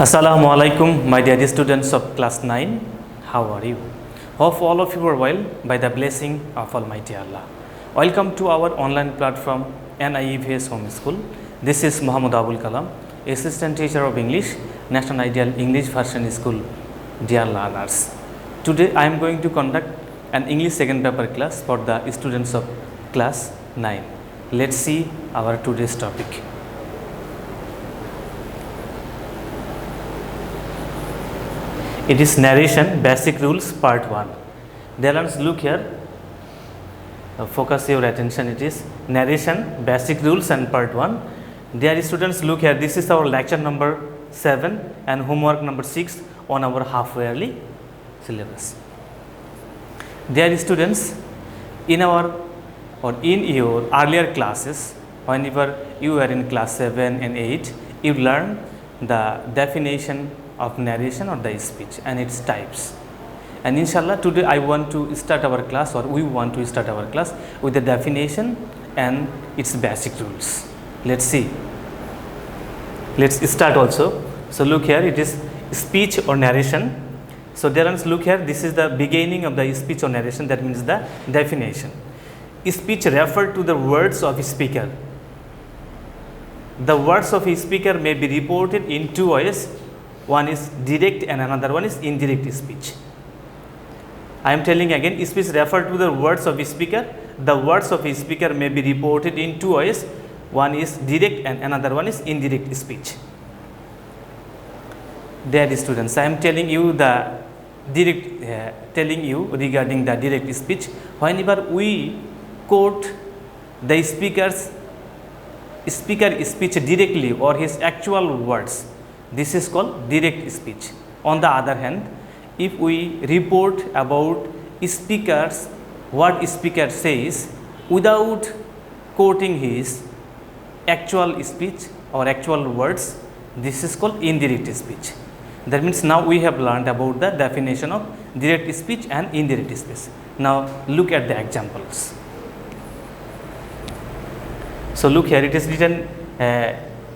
Assalamu alaikum, my dear students of class 9. How are you? Hope all of you are well by the blessing of Almighty Allah. Welcome to our online platform NIEVS Home School. This is Muhammad Abul Kalam, Assistant Teacher of English, National Ideal English Version School. Dear learners, today I am going to conduct an English second paper class for the students of class 9. Let's see our today's topic. It is narration basic rules part 1. Dear learners, look here. Focus your attention. It is narration basic rules and part 1. Dear students, look here. This is our lecture number 7 and homework number 6 on our half yearly syllabus. Dear students, in your earlier classes, whenever you were in class 7 and 8, you learned the definition of narration or the speech and its types. And inshallah, today I want to start our class, or we want to start our class with the definition and its basic rules. Let's see. Let's start also. So look here, it is speech or narration. So there, look here, this is the beginning of the speech or narration, that means the definition. Speech refer to the words of a speaker. The words of a speaker may be reported in two ways. One is direct and another one is indirect speech. I am telling again, speech refer to the words of a speaker. The words of a speaker may be reported in two ways. One is direct and another one is indirect speech. Dear students, I am telling you the regarding the direct speech. Whenever we quote the speaker's speech directly or his actual words, this is called direct speech. On the other hand, if we report about speakers, what speaker says without quoting his actual speech or actual words, this is called indirect speech. That means now we have learned about the definition of direct speech and indirect speech. Now look at the examples. So look here, it is written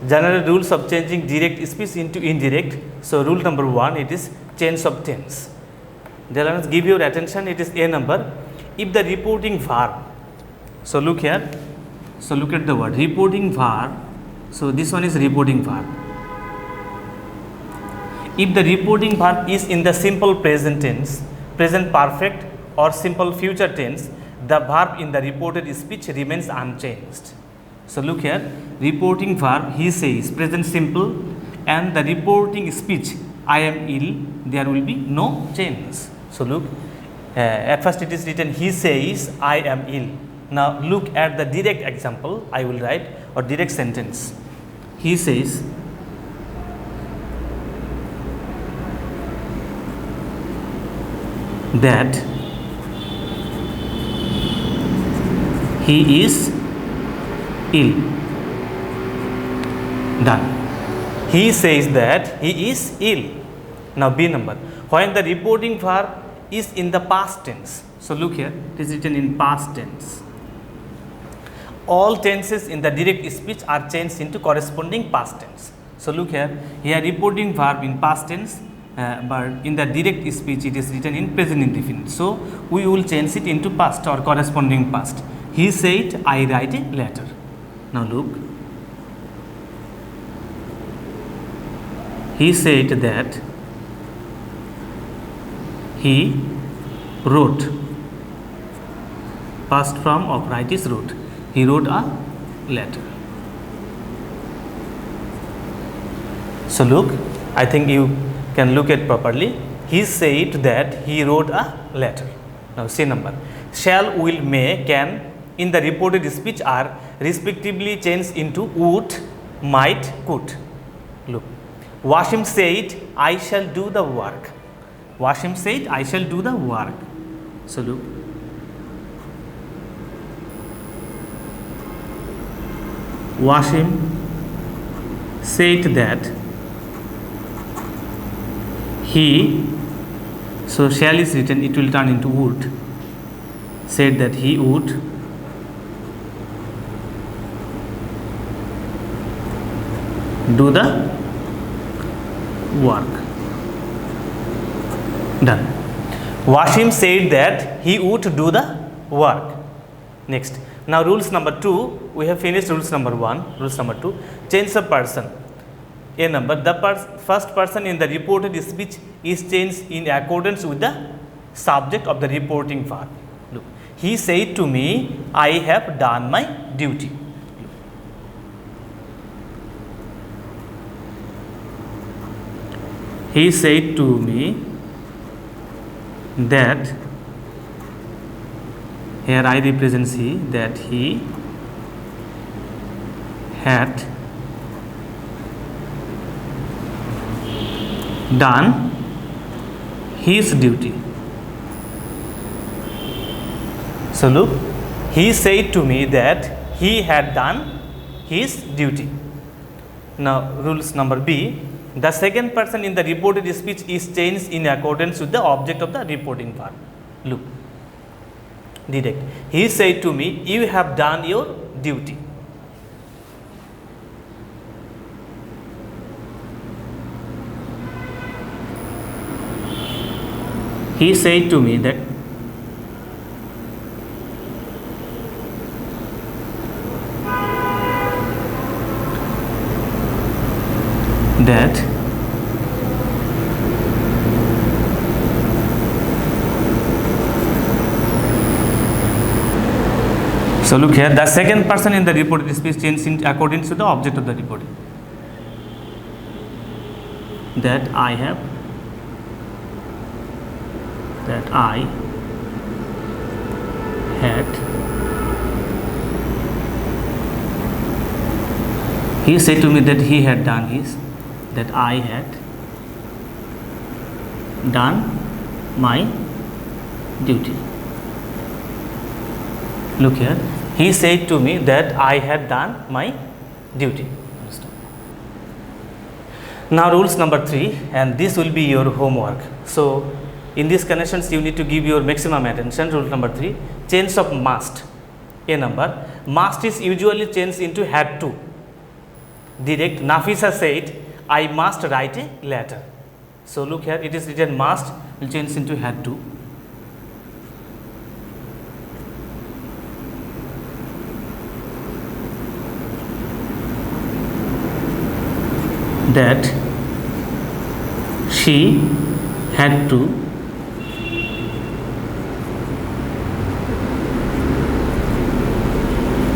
general rules of changing direct speech into indirect. So rule number 1, it is change of tense. Let us give your attention, it is a number. If the reporting verb, so look here, so look at the word reporting verb. So this one is reporting verb. If the reporting verb is in the simple present tense, present perfect or simple future tense, the verb in the reported speech remains unchanged. So look here, reporting verb, he says, present simple, and the reporting speech, I am ill, there will be no change. So look, at first it is written, he says, I am ill. Now look at the direct example, I will write, or direct sentence. He says, that he is ill. Done. He says that he is ill. Now B number. When the reporting verb is in the past tense. So look here, it is written in past tense. All tenses in the direct speech are changed into corresponding past tense. So look here reporting verb in past tense, but in the direct speech it is written in present indefinite. So we will change it into past or corresponding past. He said, I write a letter. Now look, he said that he wrote, past form of write is wrote, he wrote a letter. So look, I think you can look at properly. He said that he wrote a letter. Now C number. Shall, will, may, can in the reported speech are respectively changed into would, might, could. Look, Wasim said, I shall do the work. Wasim said, I shall do the work. So look, Wasim said that he, so shall is written, it will turn into would, said that he would do the work. Done. Wasim said that he would do the work. Next. Now rules number 2, we have finished rules number 1. Rules number 2, change the person. A number, the first person in the reported speech is changed in accordance with the subject of the reporting verb. Look, he said to me, I have done my duty. He said to me that, here I represents he, that he had done his duty. So look, he said to me that he had done his duty. Now rules number B, the second person in the reported speech is changed in accordance with the object of the reporting verb. Look, direct. He said to me, you have done your duty. He said to me that so look here, the second person in the reported speech changed in accordance to the object of the reporting. That I had he said to me that he had done his, that I had done my duty. Look here, he said to me that I had done my duty. Now rules number 3, and this will be your homework. So in these connections you need to give your maximum attention. Rule number 3, change of must. A number, must is usually changed into had to. Direct. Nafisa said, I must write a letter. So look here, it is written must, will change into had to. That she had to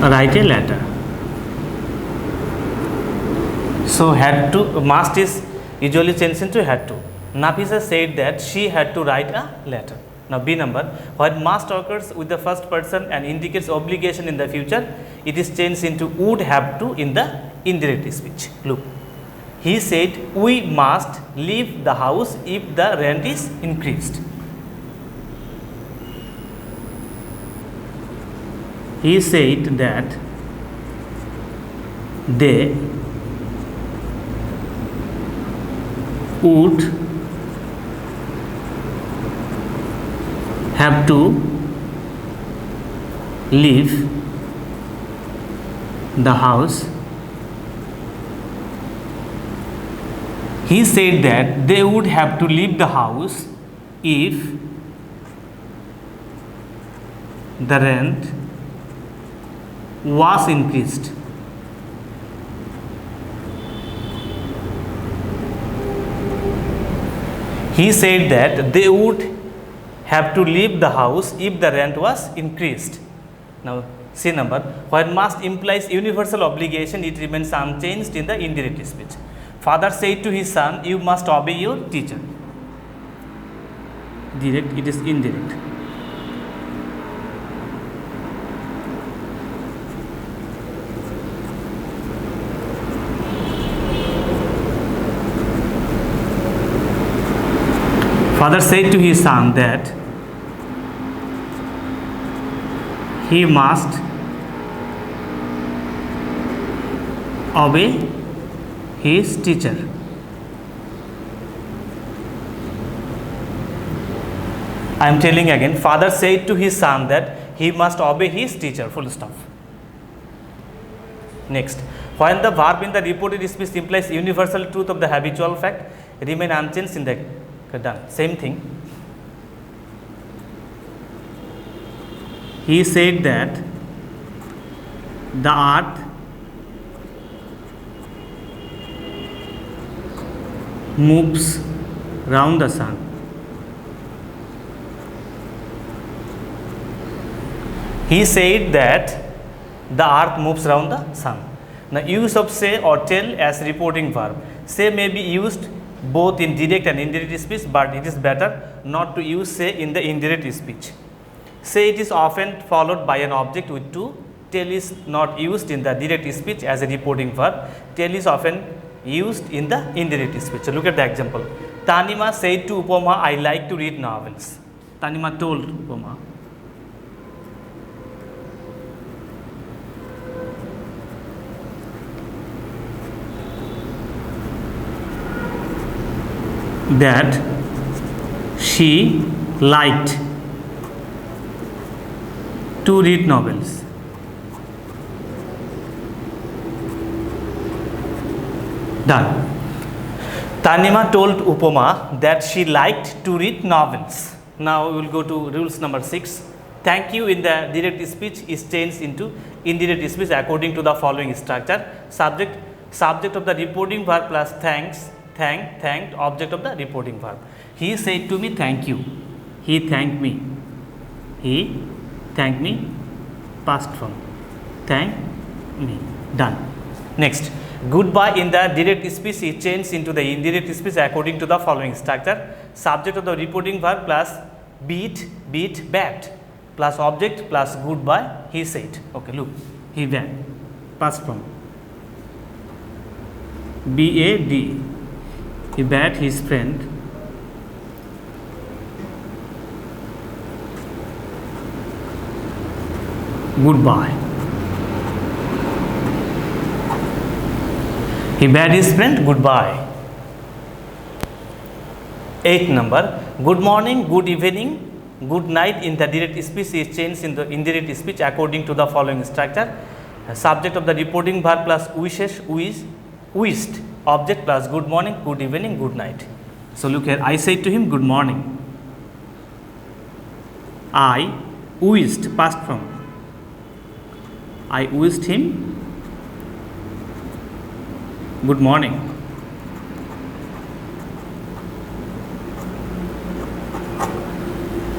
write a letter. So had to, must is usually changed into had to. Nafisa said that she had to write a letter. Now B number, when must occurs with the first person and indicates obligation in the future, it is changed into would have to in the indirect speech. Look, he said we must leave the house if the rent is increased. He said that they would have to leave the house. He said that they would have to leave the house if the rent was increased. He said that they would have to leave the house if the rent was increased. Now C number, when must implies universal obligation, it remains unchanged in the indirect speech. Father said to his son, you must obey your teacher. Direct, it is indirect. Father said to his son that he must obey his teacher. I am telling again, father said to his son that he must obey his teacher, full stop. Next, when the verb in the reported speech implies universal truth of the habitual fact, remain unchanged in the done. Same thing. He said that the earth moves round the sun. He said that the earth moves round the sun. Now, use of say or tell as reporting verb. Say may be used both in direct and indirect speech, but it is better not to use say in the indirect speech. Say it is often followed by an object with to. Tell is not used in the direct speech as a reporting verb. Tell is often used in the indirect speech. So, look at the example. Tanima said to Upama, I like to read novels. Tanima told Upama. That she liked to read novels. Done. Tanima told Upama that she liked to read novels. Now we will go to rules number 6. Thank you in the direct speech is changed into indirect speech according to the following structure. Subject of the reporting verb plus thanks. Thanked, object of the reporting verb. He said to me, thank you. He thanked me. He thanked me, past form. Thank me. Done. Next, goodbye in the direct speech is changed into the indirect speech according to the following structure. Subject of the reporting verb plus beat, bat, plus object plus goodbye, he said. Okay, look, he went, past form. B-A-D. He bade his friend goodbye. He bade his friend goodbye. 8th number. Good morning, good evening, good night in the direct speech is changed in the indirect speech according to the following structure. Subject of the reporting verb plus wishes, wished. Object plus good morning, good evening, good night. So, look here, I said to him good morning. I wished, past form. I wished him good morning.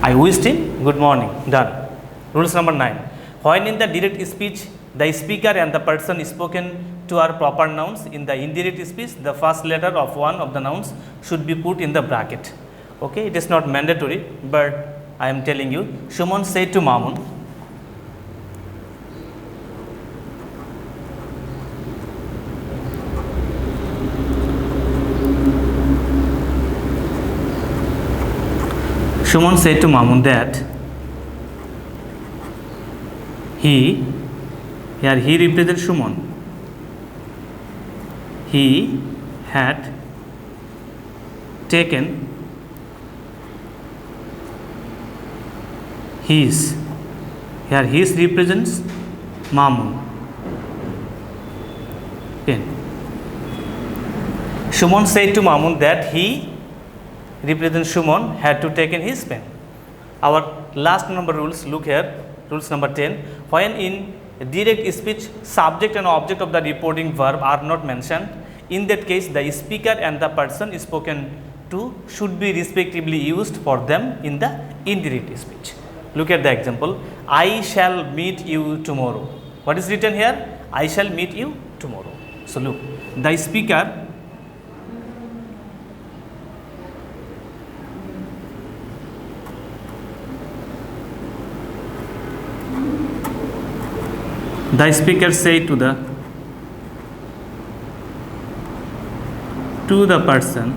I wished him good morning. Done. Rules number 9. When in the direct speech, the speaker and the person spoken to are proper nouns. In the indirect speech, the first letter of one of the nouns should be put in the bracket. Okay, it is not mandatory, but I am telling you. Shumon said to Mamun, Shumon said to Mamun that he represents Shumon. He had taken his, here his represents Mamun, pen. Shumon said to Mamun that he represents Shumon had to taken his pen. Our last number rules, look here, rules number 10. When in direct speech, subject and object of the reporting verb are not mentioned. In that case, the speaker and the person spoken to should be respectively used for them in the indirect speech. Look at the example. I shall meet you tomorrow. What is written here? I shall meet you tomorrow. So, look, the speaker said to the person,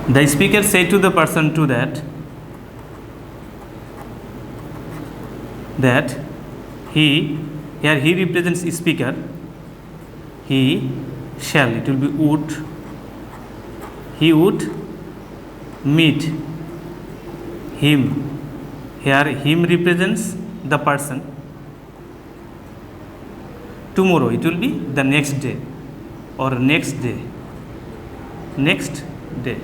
the speaker said to the person to that he, here he represents speaker, he shall, it will be would, he would meet him. Here him represents the person. Tomorrow, it will be the next day. or next day. Next day.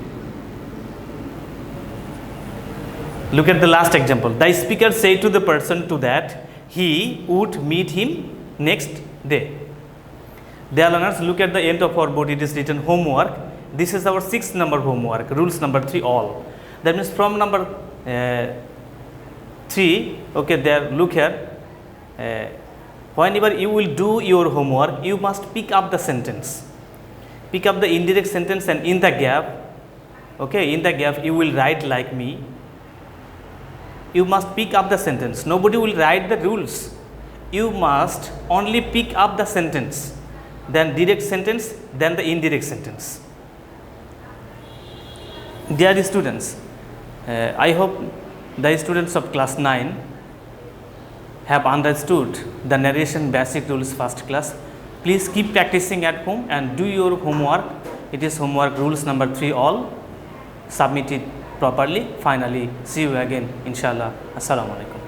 Look at the last example. The speaker said to the person to that he would meet him next day. Dear learners, look at the end of our board. It is written homework. This is our 6th number homework. Rules number 3 all. That means from number 3. Okay, there. Look here. Whenever you will do your homework, you must pick up the sentence. Pick up the indirect sentence, and in the gap, okay, in the gap you will write like me. You must pick up the sentence. Nobody will write the rules. You must only pick up the sentence, then direct sentence, then the indirect sentence. Dear students, I hope the students of class 9 have understood the narration basic rules first class. Please keep practicing at home and do your homework. It is homework rules number 3 all. Submit it properly. Finally, see you again inshallah. Assalamu alaikum.